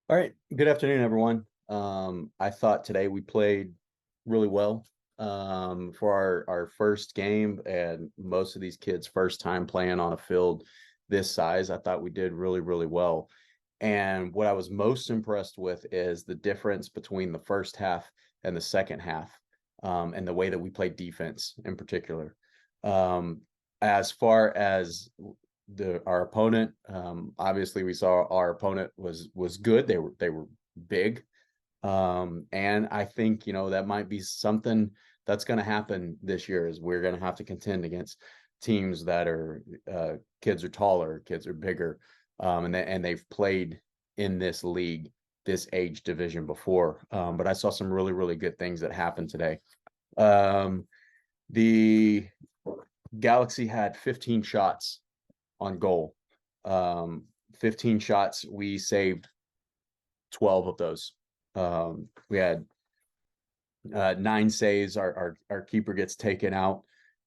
All right. Good afternoon, everyone. I thought today we played really well for our first game and most of these kids' first time playing on a field this size. I thought we did really, really well. And what I was most impressed with is the difference between the first half and the second half, and the way that we played defense in particular. Um, as far as the our opponent, obviously we saw our opponent was good. They were big. And I think, that might be something that's going to happen this year is we're going to have to contend against teams that are kids are taller, kids are bigger, and they've played in this league, this age division before. But I saw some really, really good things that happened today. The Galaxy had 15 shots on goal. Um, 15 shots, we saved 12 of those. We had 9 saves. Our keeper gets taken out.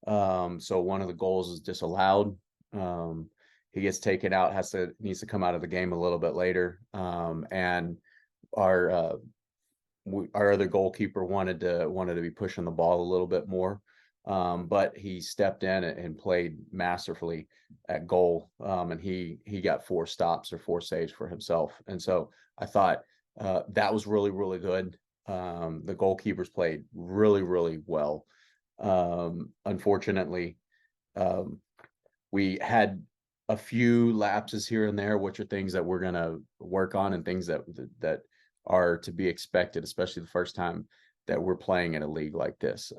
So one of the goals is disallowed. He gets taken out, needs to come out of the game a little bit later. And our our other goalkeeper wanted to be pushing the ball a little bit more. But he stepped in and played masterfully at goal. And he got 4 stops or 4 saves for himself. And so I thought that was really, really good. The goalkeepers played really, really well. Unfortunately, um, we had a few lapses here and there, which are things that we're gonna work on and things that are to be expected, especially the first time that we're playing in a league like this.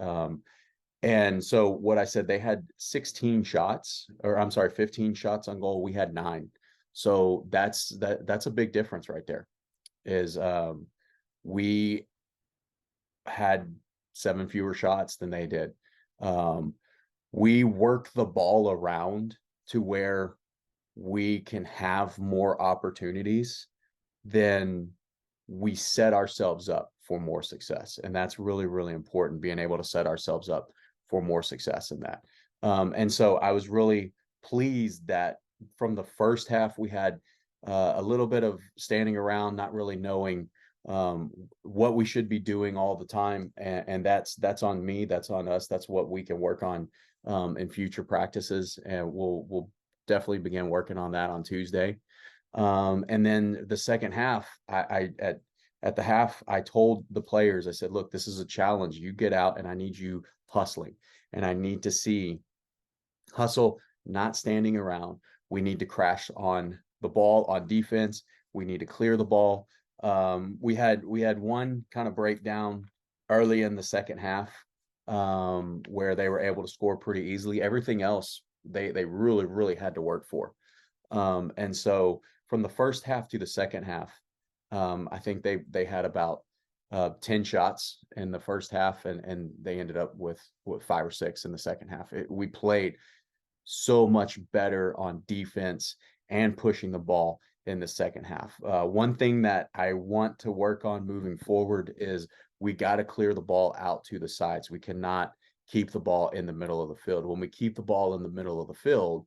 And so what I said, they had 16 shots, or I'm sorry, 15 shots on goal. We had 9. So that's a big difference right there. Is we had 7 fewer shots than they did. Um, we work the ball around to where we can have more opportunities, then we set ourselves up for more success. And that's really, really important, being able to set ourselves up for more success in that. And so I was really pleased that from the first half, we had a little bit of standing around, not really knowing what we should be doing all the time. And that's on me, that's on us, that's what we can work on in future practices. And we'll definitely begin working on that on Tuesday. And then the second half, at the half, I told the players, I said, look, this is a challenge. You get out and I need you hustling. And I need to see hustle, not standing around. We need to crash on the ball on defense. We need to clear the ball. We had one kind of breakdown early in the second half, where they were able to score pretty easily. Everything else they really, really had to work for. And so from the first half to the second half, I think they had about 10 shots in the first half, and they ended up with 5 or 6 in the second half. We played so much better on defense and pushing the ball in the second half. One thing that I want to work on moving forward is we got to clear the ball out to the sides. We cannot keep the ball in the middle of the field. When we keep the ball in the middle of the field,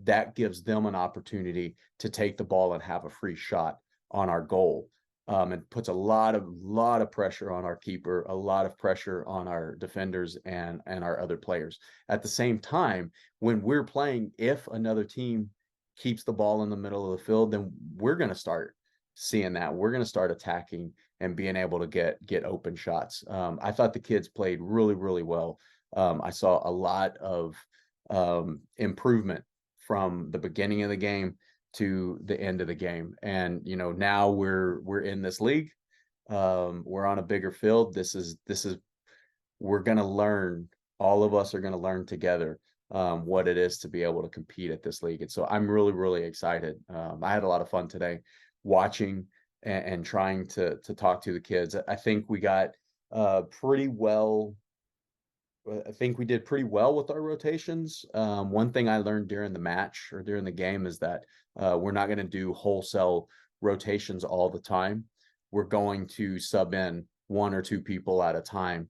that gives them an opportunity to take the ball and have a free shot on our goal. And puts a lot of pressure on our keeper, a lot of pressure on our defenders and our other players. At the same time, when we're playing, if another team keeps the ball in the middle of the field, then we're going to start seeing that. We're going to start attacking and being able to get open shots. I thought the kids played really, really well. I saw a lot of improvement from the beginning of the game to the end of the game. And now we're in this league. We're on a bigger field. This is we're going to learn. All of us are going to learn together what it is to be able to compete at this league. And so I'm really, really excited. I had a lot of fun today watching and trying to talk to the kids. I think we got pretty well. I think we did pretty well with our rotations. One thing I learned during the match or during the game is that we're not going to do wholesale rotations all the time. We're going to sub in 1 or 2 people at a time,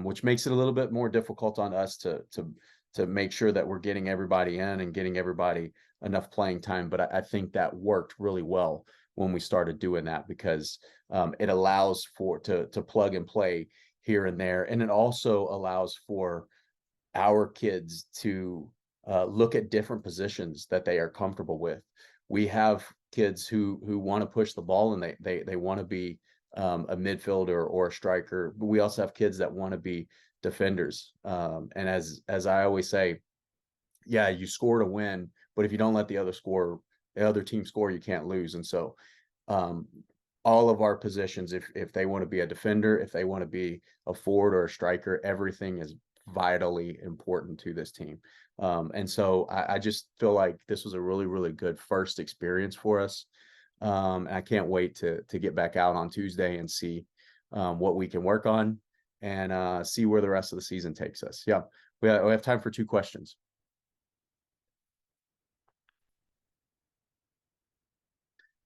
which makes it a little bit more difficult on us to make sure that we're getting everybody in and getting everybody enough playing time. But I think that worked really well when we started doing that, because it allows for to plug and play here and there, and it also allows for our kids to look at different positions that they are comfortable with. We have kids who want to push the ball, and they want to be a midfielder or a striker, but we also have kids that want to be defenders. And as I always say, yeah, you score to win, but if you don't let the other team score, you can't lose. And so um, all of our positions, if they want to be a defender, if they want to be a forward or a striker, everything is vitally important to this team. And so I just feel like this was a really, really good first experience for us. And I can't wait to get back out on Tuesday and see what we can work on, and see where the rest of the season takes us. Yeah, we have time for 2 questions.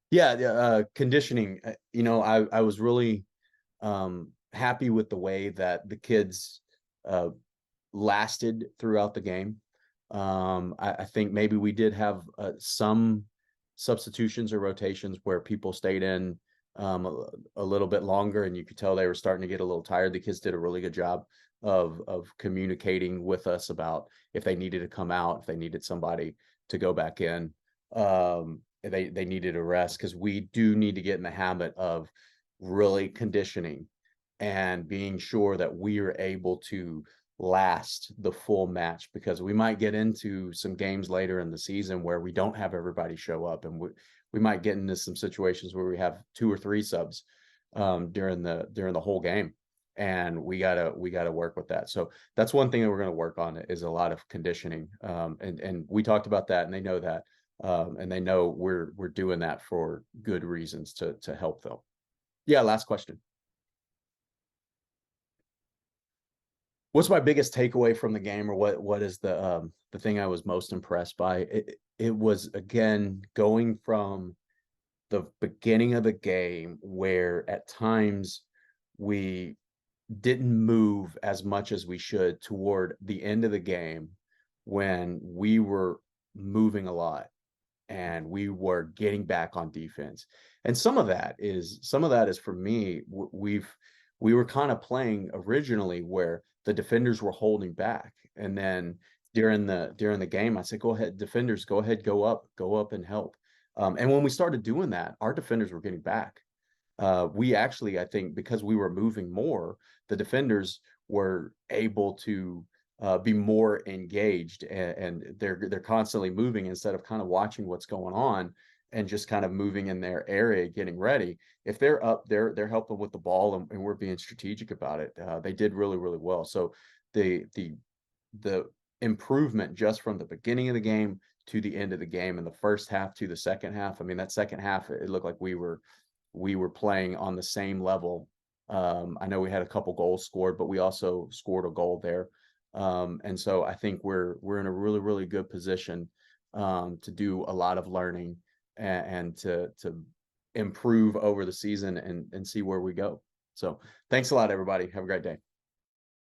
Yeah, conditioning. I was really happy with the way that the kids uh, lasted throughout the game. I think maybe we did have some substitutions or rotations where people stayed in a little bit longer, and you could tell they were starting to get a little tired. The kids did a really good job of communicating with us about if they needed to come out, if they needed somebody to go back in. They needed a rest, because we do need to get in the habit of really conditioning and being sure that we are able to last the full match, because we might get into some games later in the season where we don't have everybody show up, and we might get into some situations where we have 2 or 3 subs during the whole game, and we gotta work with that. So that's one thing that we're going to work on, is a lot of conditioning, and we talked about that, and they know that, and they know we're doing that for good reasons to help them. Yeah, last question. What's my biggest takeaway from the game, or what is the thing I was most impressed by? It was, again, going from the beginning of the game, where at times we didn't move as much as we should, toward the end of the game, when we were moving a lot and we were getting back on defense. And some of that is for me, we were kind of playing originally where the defenders were holding back, and then during the game, I said, go ahead, defenders, go ahead, go up and help. And when we started doing that, our defenders were getting back. We actually, I think, because we were moving more, the defenders were able to be more engaged, and they're constantly moving, instead of kind of watching what's going on and just kind of moving in their area, getting ready. If they're up, they're helping with the ball, and we're being strategic about it. They did really, really well. So the improvement just from the beginning of the game to the end of the game, and the first half to the second half. I mean, that second half, it looked like we were playing on the same level. I know we had a couple goals scored, but we also scored a goal there. And so I think we're in a really, really good position to do a lot of learning, and to improve over the season, and see where we go. So thanks a lot, everybody. Have a great day.